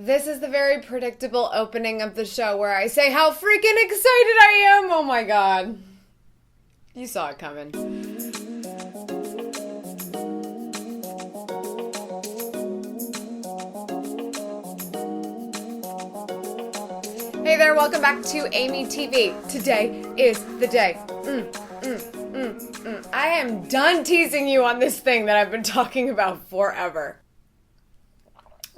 This is the very predictable opening of the show where I say how freaking excited I am. Oh my god. You saw it coming. Hey there, welcome back to AmyTV. Today is the day. I am done teasing you on this thing that I've been talking about forever.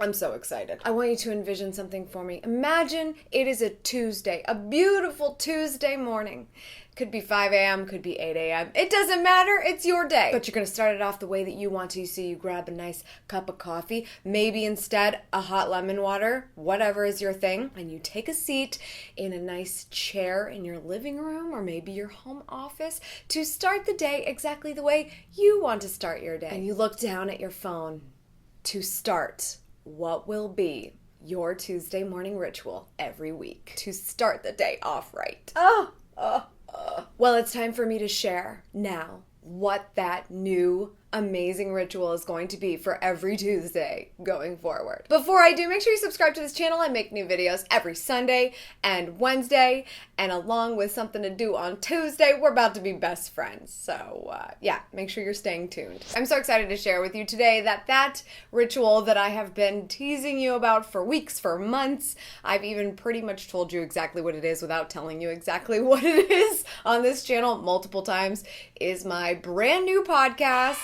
I'm so excited. I want you to envision something for me. Imagine it is a Tuesday, a beautiful Tuesday morning. Could be 5 a.m., could be 8 a.m. It doesn't matter, it's your day. But you're gonna start it off the way that you want to. So you grab a nice cup of coffee, maybe instead a hot lemon water, whatever is your thing, and you take a seat in a nice chair in your living room or maybe your home office to start the day exactly the way you want to start your day. And you look down at your phone to start what will be your Tuesday morning ritual every week to start the day off right. Well, it's time for me to share now what that new amazing ritual is going to be for every Tuesday going forward. Before I do, make sure you subscribe to this channel. I make new videos every Sunday and Wednesday, and along with something to do on Tuesday, we're about to be best friends. So yeah, make sure you're staying tuned. I'm so excited to share with you today that ritual that I have been teasing you about for weeks, for months. I've even pretty much told you exactly what it is without telling you exactly what it is on this channel multiple times, is my brand new podcast,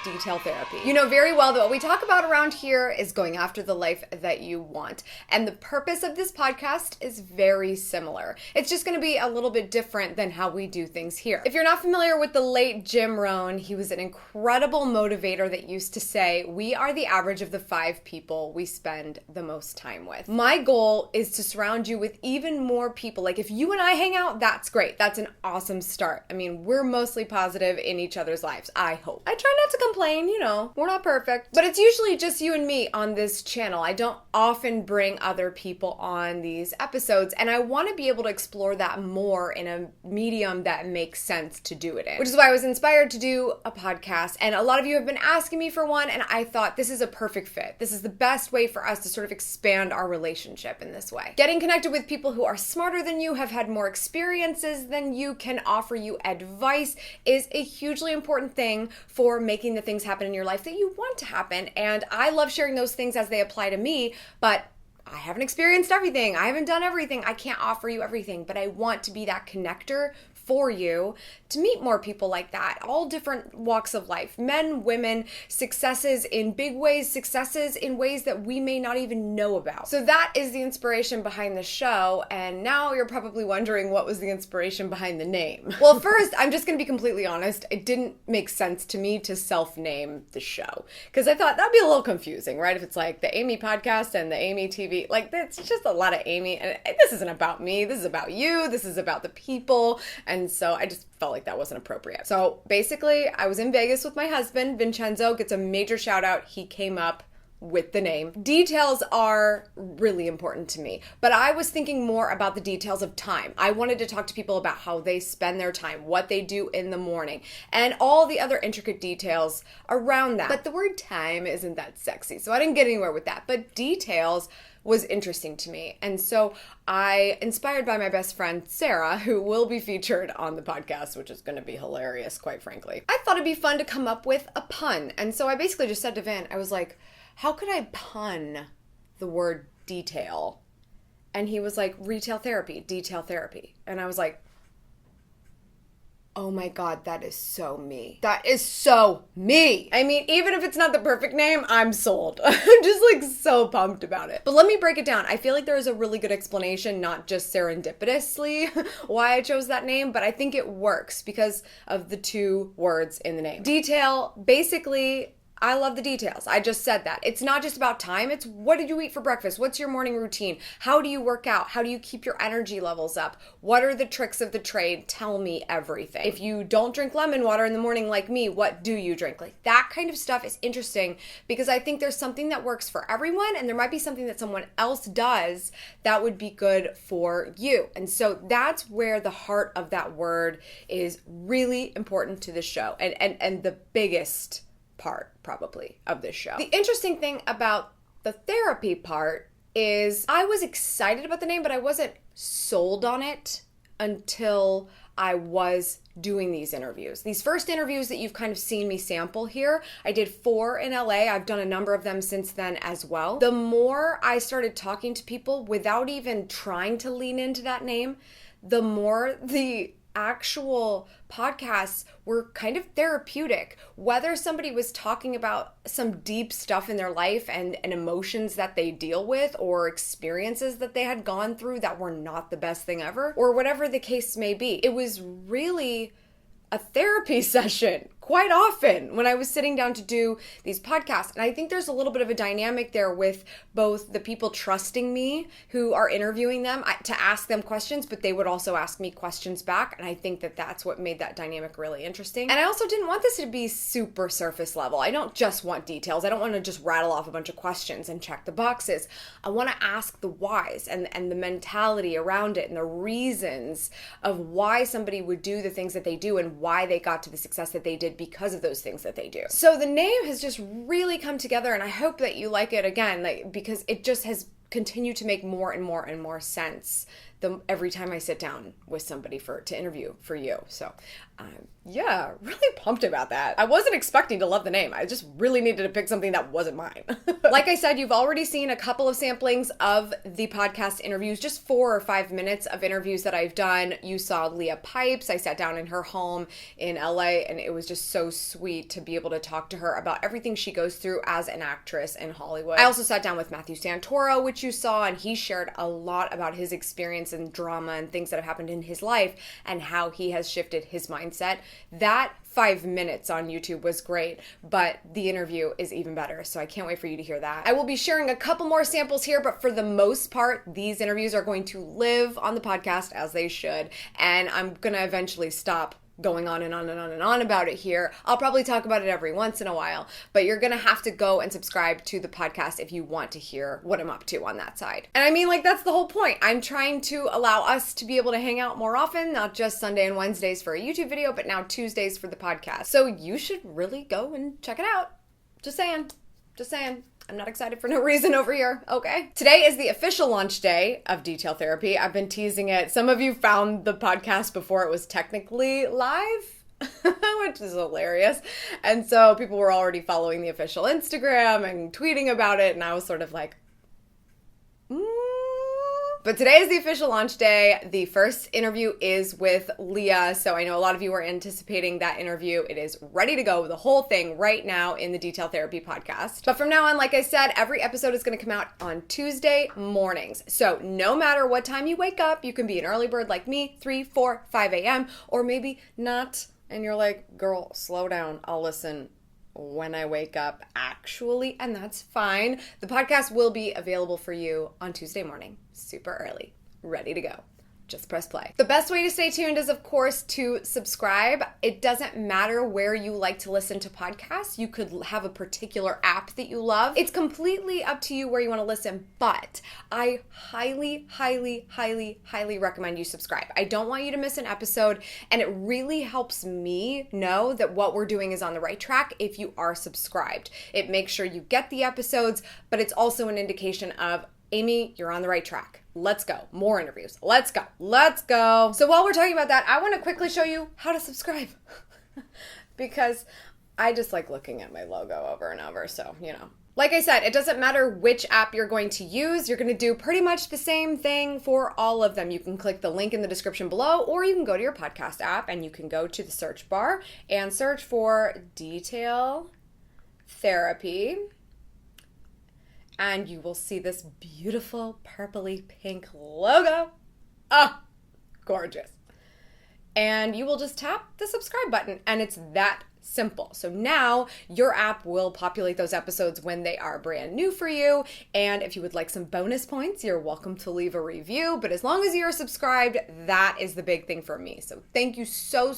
Detail Therapy. You know very well that what we talk about around here is going after the life that you want. And the purpose of this podcast is very similar. It's just going to be a little bit different than how we do things here. If you're not familiar with the late Jim Rohn, he was an incredible motivator that used to say, we are the average of the 5 people we spend the most time with. My goal is to surround you with even more people. Like if you and I hang out, that's great. That's an awesome start. I mean, we're mostly positive in each other's lives, I hope. I try not to complain, you know, we're not perfect, but it's usually just you and me on this channel. I don't often bring other people on these episodes, and I want to be able to explore that more in a medium that makes sense to do it in, which is why I was inspired to do a podcast. And a lot of you have been asking me for one, and I thought this is a perfect fit. This is the best way for us to sort of expand our relationship in this way. Getting connected with people who are smarter than you, have had more experiences than you, can offer you advice is a hugely important thing for making the things happen in your life that you want to happen. And I love sharing those things as they apply to me, but I haven't experienced everything. I haven't done everything. I can't offer you everything, but I want to be that connector for you to meet more people like that, all different walks of life, men, women, successes in big ways, successes in ways that we may not even know about. So that is the inspiration behind the show, and now you're probably wondering what was the inspiration behind the name. Well, first, I'm just gonna be completely honest, it didn't make sense to me to self-name the show, because I thought that'd be a little confusing, right? If it's like the Amy podcast and the Amy TV, like it's just a lot of Amy, and this isn't about me, this is about you, this is about the people. And so I just felt like that wasn't appropriate. So basically, I was in Vegas with my husband. Vincenzo gets a major shout out. He came up with the name. Details are really important to me, but I was thinking more about the details of time. I wanted to talk to people about how they spend their time, what they do in the morning, and all the other intricate details around that. But the word time isn't that sexy, so I didn't get anywhere with that. But details was interesting to me. And so I, inspired by my best friend, Sarah, who will be featured on the podcast, which is going to be hilarious, quite frankly, I thought it'd be fun to come up with a pun. And so I basically just said to Vin, I was like, how could I pun the word detail? And he was like, retail therapy, detail therapy. And I was like, oh my God, that is so me. That is so me. I mean, even if it's not the perfect name, I'm sold. I'm just like so pumped about it. But let me break it down. I feel like there is a really good explanation, not just serendipitously, why I chose that name, but I think it works because of the 2 words in the name. Detail, basically, I love the details. I just said that. It's not just about time. It's what did you eat for breakfast? What's your morning routine? How do you work out? How do you keep your energy levels up? What are the tricks of the trade? Tell me everything. If you don't drink lemon water in the morning like me, what do you drink? Like that kind of stuff is interesting because I think there's something that works for everyone and there might be something that someone else does that would be good for you. And so that's where the heart of that word is really important to the show and the biggest part probably of this show. The interesting thing about the therapy part is I was excited about the name, but I wasn't sold on it until I was doing these interviews. These first interviews that you've kind of seen me sample here, I did 4 in LA. I've done a number of them since then as well. The more I started talking to people without even trying to lean into that name, the more the actual podcasts were kind of therapeutic. Whether somebody was talking about some deep stuff in their life and emotions that they deal with, or experiences that they had gone through that were not the best thing ever, or whatever the case may be, it was really a therapy session quite often when I was sitting down to do these podcasts. And I think there's a little bit of a dynamic there with both the people trusting me who are interviewing them to ask them questions, but they would also ask me questions back. And I think that that's what made that dynamic really interesting. And I also didn't want this to be super surface level. I don't just want details. I don't want to just rattle off a bunch of questions and check the boxes. I want to ask the whys and the mentality around it and the reasons of why somebody would do the things that they do and why they got to the success that they did because of those things that they do. So the name has just really come together, and I hope that you like it again, because it just has continued to make more and more and more sense every time I sit down with somebody to interview for you. So yeah, really pumped about that. I wasn't expecting to love the name. I just really needed to pick something that wasn't mine. Like I said, you've already seen a couple of samplings of the podcast interviews, just 4 or 5 minutes of interviews that I've done. You saw Leah Pipes. I sat down in her home in LA, and it was just so sweet to be able to talk to her about everything she goes through as an actress in Hollywood. I also sat down with Matthew Santoro, which you saw, and he shared a lot about his experience and drama and things that have happened in his life and how he has shifted his mindset. That 5 minutes on YouTube was great, but the interview is even better, so I can't wait for you to hear that. I will be sharing a couple more samples here, but for the most part, these interviews are going to live on the podcast as they should, and I'm gonna eventually stop going on and on and on and on about it here. I'll probably talk about it every once in a while, but you're gonna have to go and subscribe to the podcast if you want to hear what I'm up to on that side. And I mean, that's the whole point. I'm trying to allow us to be able to hang out more often, not just Sunday and Wednesdays for a YouTube video, but now Tuesdays for the podcast. So you should really go and check it out. Just saying. I'm not excited for no reason over here, okay? Today is the official launch day of Detail Therapy. I've been teasing it. Some of you found the podcast before it was technically live, which is hilarious. And so people were already following the official Instagram and tweeting about it, and I was sort of like, But today is the official launch day. The first interview is with Leah, so I know a lot of you are anticipating that interview. It is ready to go, the whole thing, right now in the Detail Therapy podcast. But from now on, like I said, every episode is going to come out on Tuesday mornings. So no matter what time you wake up, you can be an early bird like me, 3, 4, 5 a.m., or maybe not, and you're like, girl, slow down, I'll listen when I wake up, actually, and that's fine. The podcast will be available for you on Tuesday morning, super early, ready to go. Just press play. The best way to stay tuned is, of course, to subscribe. It doesn't matter where you like to listen to podcasts. You could have a particular app that you love. It's completely up to you where you want to listen, but I highly, highly, highly, highly recommend you subscribe. I don't want you to miss an episode, and it really helps me know that what we're doing is on the right track if you are subscribed. It makes sure you get the episodes, but it's also an indication of, Amy, you're on the right track. Let's go. More interviews. Let's go. Let's go. So while we're talking about that, I want to quickly show you how to subscribe because I just like looking at my logo over and over. So, like I said, it doesn't matter which app you're going to use. You're going to do pretty much the same thing for all of them. You can click the link in the description below, or you can go to your podcast app and you can go to the search bar and search for Detail Therapy. And you will see this beautiful purpley pink logo. Oh, gorgeous. And you will just tap the subscribe button, and it's that simple. So now your app will populate those episodes when they are brand new for you. And if you would like some bonus points, you're welcome to leave a review. But as long as you're subscribed, that is the big thing for me. So thank you so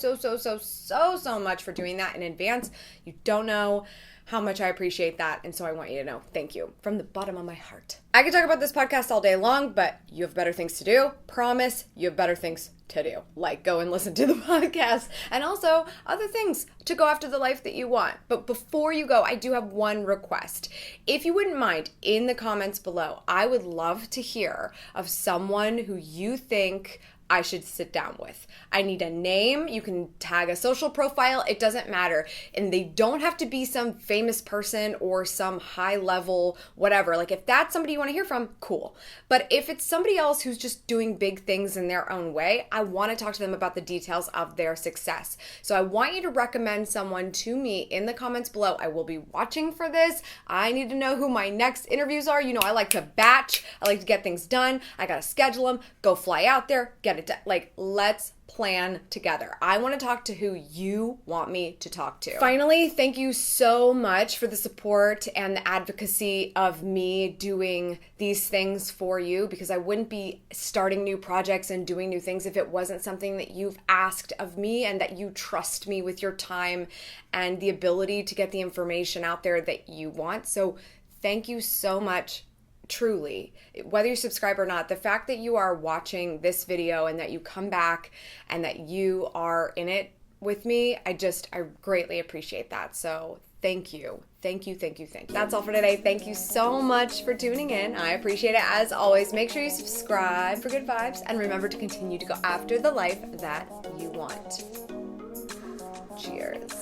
much for doing that in advance. You don't know how much I appreciate that, and so I want you to know, thank you, from the bottom of my heart. I could talk about this podcast all day long, but you have better things to do. Promise, you have better things to do, like go and listen to the podcast, and also other things to go after the life that you want. But before you go, I do have one request. If you wouldn't mind, in the comments below, I would love to hear of someone who you think I should sit down with. I need a name. You can tag a social profile. It doesn't matter. And they don't have to be some famous person or some high level whatever. Like if that's somebody you want to hear from, cool. But if it's somebody else who's just doing big things in their own way, I want to talk to them about the details of their success. So I want you to recommend someone to me in the comments below. I will be watching for this. I need to know who my next interviews are. You know, I like to batch. I like to get things done. I got to schedule them, go fly out there, get it done. Like, let's plan together. I want to talk to who you want me to talk to. Finally, thank you so much for the support and the advocacy of me doing these things for you, because I wouldn't be starting new projects and doing new things if it wasn't something that you've asked of me and that you trust me with your time and the ability to get the information out there that you want. So thank you so much. Truly, whether you subscribe or not, the fact that you are watching this video and that you come back and that you are in it with me, I greatly appreciate that. So thank you. Thank you, thank you, thank you. That's all for today. Thank you so much for tuning in. I appreciate it as always. Make sure you subscribe for good vibes and remember to continue to go after the life that you want. Cheers.